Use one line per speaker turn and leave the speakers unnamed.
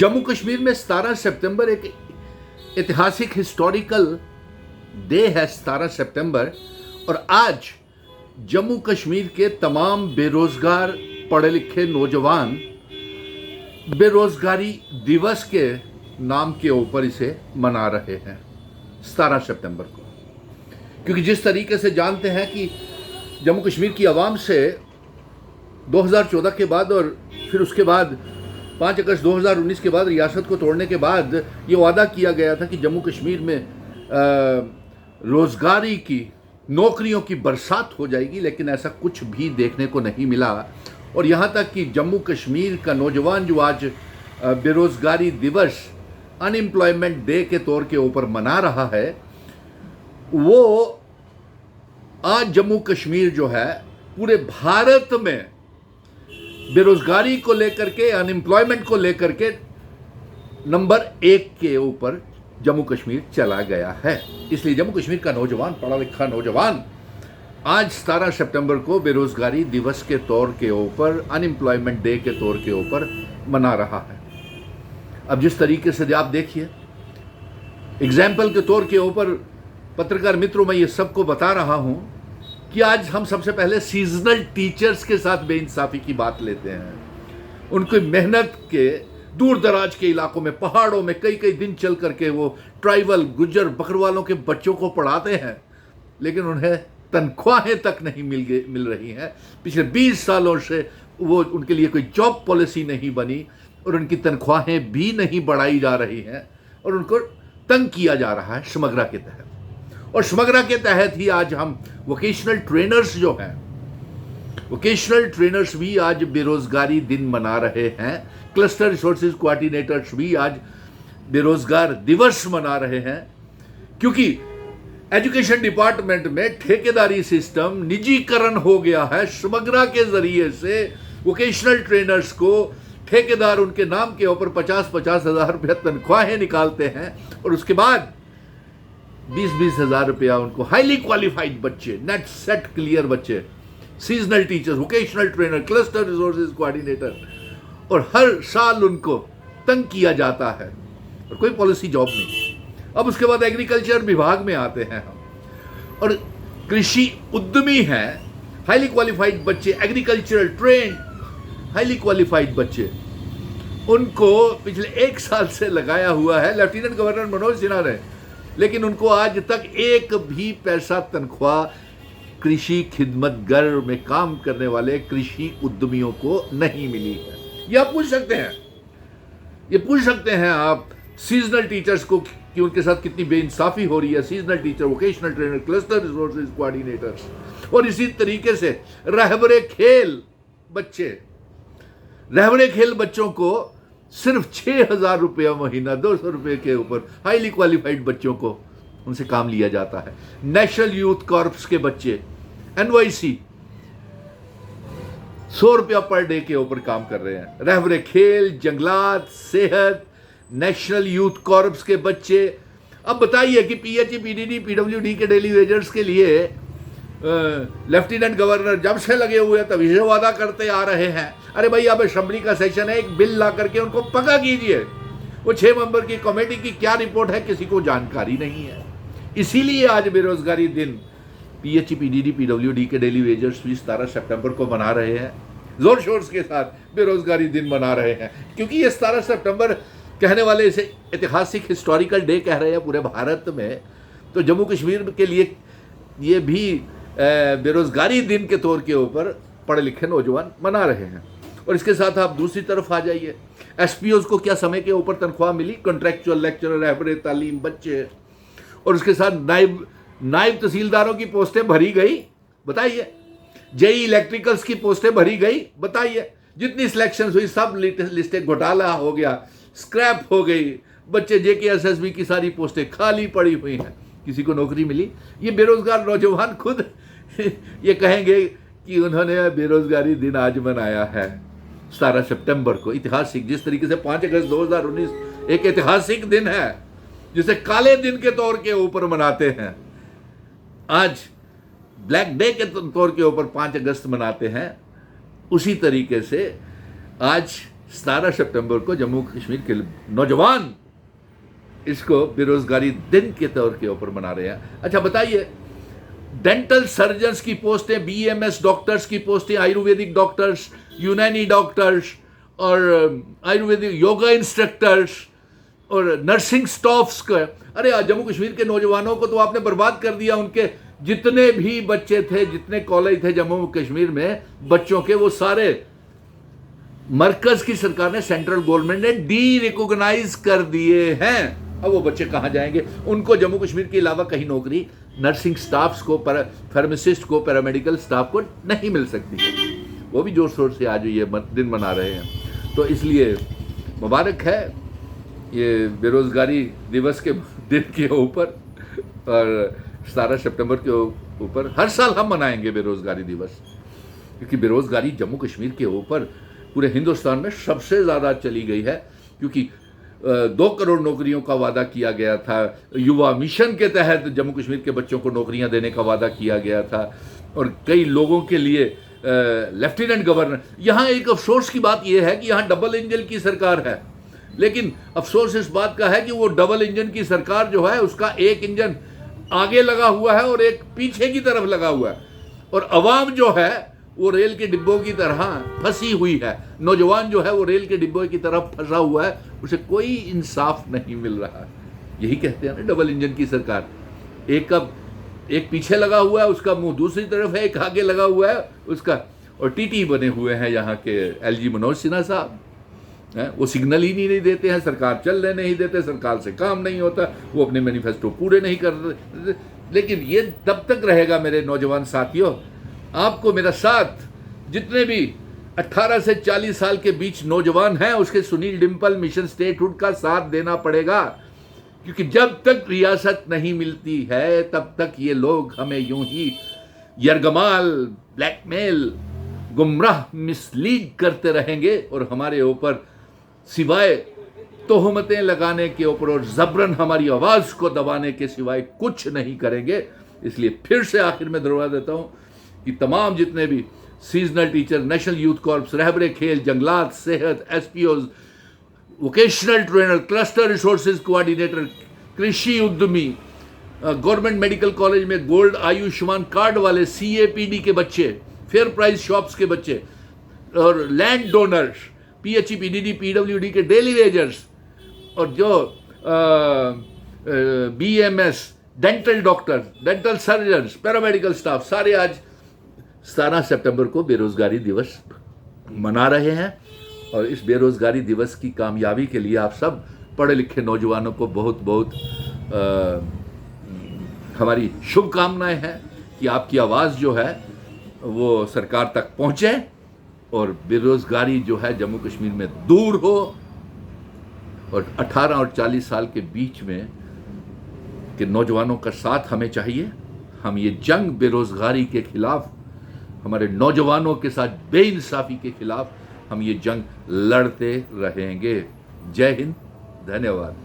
जम्मू कश्मीर में 17 सितंबर एक ऐतिहासिक हिस्टोरिकल डे है। 17 सितंबर और आज जम्मू कश्मीर के तमाम बेरोजगार पढ़े लिखे नौजवान बेरोजगारी दिवस के नाम के ऊपर इसे मना रहे हैं 17 सितंबर को, क्योंकि जिस तरीके से जानते हैं कि जम्मू कश्मीर की आवाम से 2014 के बाद और फिर उसके बाद 5 अगस्त 2019 के बाद रियासत को तोड़ने के बाद ये वादा किया गया था कि जम्मू कश्मीर में रोजगारी की नौकरियों की बरसात हो जाएगी, लेकिन ऐसा कुछ भी देखने को नहीं मिला। और यहाँ तक कि जम्मू कश्मीर का नौजवान जो आज बेरोजगारी दिवस अनएम्प्लॉयमेंट डे के तौर के ऊपर मना रहा है, वो आज जम्मू कश्मीर जो है पूरे भारत में बेरोजगारी को लेकर के, अनएम्प्लॉयमेंट को लेकर के नंबर 1 के ऊपर जम्मू कश्मीर चला गया है। इसलिए जम्मू कश्मीर का नौजवान, पढ़ा लिखा नौजवान आज 17 सितंबर को बेरोजगारी दिवस के तौर के ऊपर, अनएम्प्लॉयमेंट डे के तौर के ऊपर मना रहा है। अब जिस तरीके से आप देखिए, एग्जाम्पल के तौर के ऊपर पत्रकार मित्रों, मैं ये सबको बता रहा हूं कि आज हम सबसे पहले सीजनल टीचर्स के साथ बेइंसाफी की बात लेते हैं। उनकी मेहनत के दूर दराज के इलाकों में, पहाड़ों में कई कई दिन चल करके वो ट्राइबल, गुज्जर, बकरवालों के बच्चों को पढ़ाते हैं, लेकिन उन्हें तनख्वाहें तक नहीं मिल रही हैं। पिछले 20 सालों से वो उनके लिए कोई जॉब पॉलिसी नहीं बनी और उनकी तनख्वाहें भी नहीं बढ़ाई जा रही हैं और उनको तंग किया जा रहा है समग्रा के तहत। और समग्रा के तहत ही आज हम वोकेशनल ट्रेनर्स जो हैं, वोकेशनल ट्रेनर्स भी आज बेरोजगारी दिन मना रहे हैं। क्लस्टर रिसोर्सेज कोऑर्डिनेटर्स भी आज बेरोजगार दिवस मना रहे हैं, क्योंकि एजुकेशन डिपार्टमेंट में ठेकेदारी सिस्टम निजीकरण हो गया है। समग्रा के जरिए से वोकेशनल ट्रेनर्स को ठेकेदार उनके नाम के ऊपर 50-50 हज़ार रुपया तनख्वाहें निकालते हैं और उसके बाद 20-20 हज़ार रुपया उनको हाईली क्वालिफाइड बच्चे, नेट सेट क्लियर बच्चे, seasonal teachers, vocational trainer, cluster resources coordinator, और हर साल उनको तंग किया जाता है और कोई पॉलिसी जॉब नहीं। अब उसके बाद एग्रीकल्चर विभाग में आते हैं हम, और कृषि उद्यमी हैं, हाईली क्वालिफाइड बच्चे, एग्रीकल्चरल ट्रेन हाईली क्वालिफाइड बच्चे, उनको पिछले 1 साल से लगाया हुआ है लेफ्टिनेंट गवर्नर मनोज सिन्हा ने, लेकिन उनको आज तक एक भी पैसा तनख्वाह कृषि खिदमतगर में काम करने वाले कृषि उद्यमियों को नहीं मिली है। ये आप पूछ सकते हैं, ये पूछ सकते हैं आप सीजनल टीचर्स को कि उनके साथ कितनी बेइंसाफी हो रही है। Seasonal teacher, vocational trainer, cluster resources coordinators, और इसी तरीके से रहबरे खेल बच्चे, रहबरे खेल बच्चों को सिर्फ 6,000 रुपया महीना, 200 रुपये के ऊपर हाईली क्वालिफाइड बच्चों को उनसे काम लिया जाता है। नेशनल यूथ कॉर्प्स के बच्चे NYC 100 रुपया पर डे के ऊपर काम कर रहे हैं। रहबरे खेल, जंगलात, सेहत, नेशनल यूथ कॉर्प्स के बच्चे। अब बताइए कि PHE, PDD, PWD के डेली वेजर्स के लिए लेफ्टिनेंट गवर्नर जब से लगे हुए हैं तभी से वादा करते आ रहे हैं, अरे भाई अब असेंबली का सेशन है, एक बिल ला करके उनको पका कीजिए। वो 6 मेंबर की कमेटी की क्या रिपोर्ट है, किसी को जानकारी नहीं है। इसीलिए आज बेरोजगारी दिन PHE, PDD, PWD के डेली वेजर्स भी 17 सितंबर को मना रहे हैं, जोर शोर के साथ बेरोजगारी दिन मना रहे हैं, क्योंकि ये 17 सितंबर कहने वाले इसे ऐतिहासिक हिस्टोरिकल डे कह रहे हैं पूरे भारत में, तो जम्मू कश्मीर के लिए ये भी बेरोजगारी दिन के तौर के ऊपर पढ़े लिखे नौजवान मना रहे हैं। और इसके साथ आप दूसरी तरफ आ जाइए, SPOs को क्या समय के ऊपर तनख्वाह मिली, कॉन्ट्रैक्चुअल लेक्चरर, रहबरे तालीम बच्चे, और उसके साथ नायब तहसीलदारों की पोस्टें भरी गई, बताइए। JE इलेक्ट्रिकल्स की पोस्टें भरी गई, बताइए। जितनी सिलेक्शन हुई सब लिस्टें घोटाला हो गया, स्क्रैप हो गई, बच्चे JKSSB की सारी पोस्टें खाली पड़ी हुई हैं, किसी को नौकरी मिली? ये बेरोजगार नौजवान खुद ये कहेंगे कि उन्होंने बेरोजगारी दिन आज मनाया है 17 सितंबर को, ऐतिहासिक। जिस तरीके से 5 अगस्त 2019 एक ऐतिहासिक दिन है जिसे काले दिन के तौर के ऊपर मनाते हैं, आज ब्लैक डे के तौर के ऊपर 5 अगस्त मनाते हैं, उसी तरीके से आज 17 सितंबर को जम्मू कश्मीर के नौजवान इसको बेरोजगारी दिन के तौर के ऊपर मना रहे हैं। अच्छा बताइए, डेंटल सर्जन्स की पोस्टें, बीएमएस डॉक्टर्स की पोस्टें, आयुर्वेदिक डॉक्टर्स, यूनानी डॉक्टर्स और आयुर्वेदिक योगा इंस्ट्रक्टर्स और नर्सिंग स्टाफ्स का, अरे जम्मू कश्मीर के नौजवानों को तो आपने बर्बाद कर दिया। उनके जितने भी बच्चे थे, जितने कॉलेज थे जम्मू कश्मीर में बच्चों के, वो सारे मरकज की सरकार ने, सेंट्रल गवर्नमेंट ने डी रिकॉग्नाइज कर दिए हैं। अब वो बच्चे कहाँ जाएंगे? उनको जम्मू कश्मीर के अलावा कहीं नौकरी नर्सिंग स्टाफ्स को, फार्मासिस्ट को, पैरामेडिकल स्टाफ को नहीं मिल सकती है। वो भी जोर शोर से आज ये दिन मना रहे हैं। तो इसलिए मुबारक है ये बेरोजगारी दिवस के दिन के ऊपर, और 17 सितंबर के ऊपर हर साल हम मनाएंगे बेरोजगारी दिवस, क्योंकि बेरोजगारी जम्मू कश्मीर के ऊपर पूरे हिंदुस्तान में सबसे ज़्यादा चली गई है। क्योंकि 2 करोड़ नौकरियों का वादा किया गया था, युवा मिशन के तहत जम्मू कश्मीर के बच्चों को नौकरियां देने का वादा किया गया था, और कई लोगों के लिए लेफ्टिनेंट गवर्नर। यहाँ एक अफसोस की बात यह है कि यहाँ डबल इंजन की सरकार है, लेकिन अफसोस इस बात का है कि वो डबल इंजन की सरकार जो है उसका एक इंजन आगे लगा हुआ है और एक पीछे की तरफ लगा हुआ है, और अवाम जो है वो रेल के डिब्बों की तरह फंसी हुई है। नौजवान जो है वो रेल के डिब्बों की तरफ फंसा हुआ है, उसे कोई इंसाफ नहीं मिल रहा। यही कहते हैं ना डबल इंजन की सरकार। एक पीछे लगा हुआ है, उसका मुंह दूसरी तरफ है, एक आगे लगा हुआ है उसका, और टीटी बने हुए हैं यहाँ के एलजी मनोज सिन्हा साहब। वो सिग्नल ही नहीं देते हैं, सरकार चलने नहीं देते, सरकार से काम नहीं होता, वो अपने मैनिफेस्टो पूरे नहीं करते। लेकिन ये तब तक रहेगा मेरे नौजवान साथियों, आपको मेरा साथ, जितने भी 18 से 40 साल के बीच नौजवान हैं, उसके सुनील डिम्पल मिशन स्टेटहुड का साथ देना पड़ेगा। क्योंकि जब तक रियासत नहीं मिलती है तब तक ये लोग हमें यूं ही यरगमाल, ब्लैकमेल, गुमराह, मिसलीड करते रहेंगे, और हमारे ऊपर सिवाय तोहमतें लगाने के ऊपर और जबरन हमारी आवाज़ को दबाने के सिवाय कुछ नहीं करेंगे। इसलिए फिर से आखिर में दोहरा देता हूँ कि तमाम जितने भी seasonal teacher, national youth corps, रहबरे खेल, जंगलात, सेहत, SPOs, vocational trainer, cluster resources coordinator, कृषि उद्यमी, गवर्नमेंट मेडिकल कॉलेज में गोल्ड आयुष्मान कार्ड वाले, सीएपीडी के बच्चे, फेयर प्राइस शॉप्स के बच्चे, और land donors, PHE, PDD, PWD के डेली वेजर्स, और जो BMS, dental doctor, dental surgeons, paramedical staff, सारे आज 17 सितंबर को बेरोजगारी दिवस मना रहे हैं। और इस बेरोजगारी दिवस की कामयाबी के लिए आप सब पढ़े लिखे नौजवानों को बहुत बहुत हमारी शुभकामनाएं हैं कि आपकी आवाज़ जो है वो सरकार तक पहुंचे और बेरोजगारी जो है जम्मू कश्मीर में दूर हो। और 18 और 40 साल के बीच में के नौजवानों का साथ हमें चाहिए। हम ये जंग बेरोजगारी के खिलाफ, हमारे नौजवानों के साथ बेइंसाफी के खिलाफ हम ये जंग लड़ते रहेंगे। जय हिंद, धन्यवाद।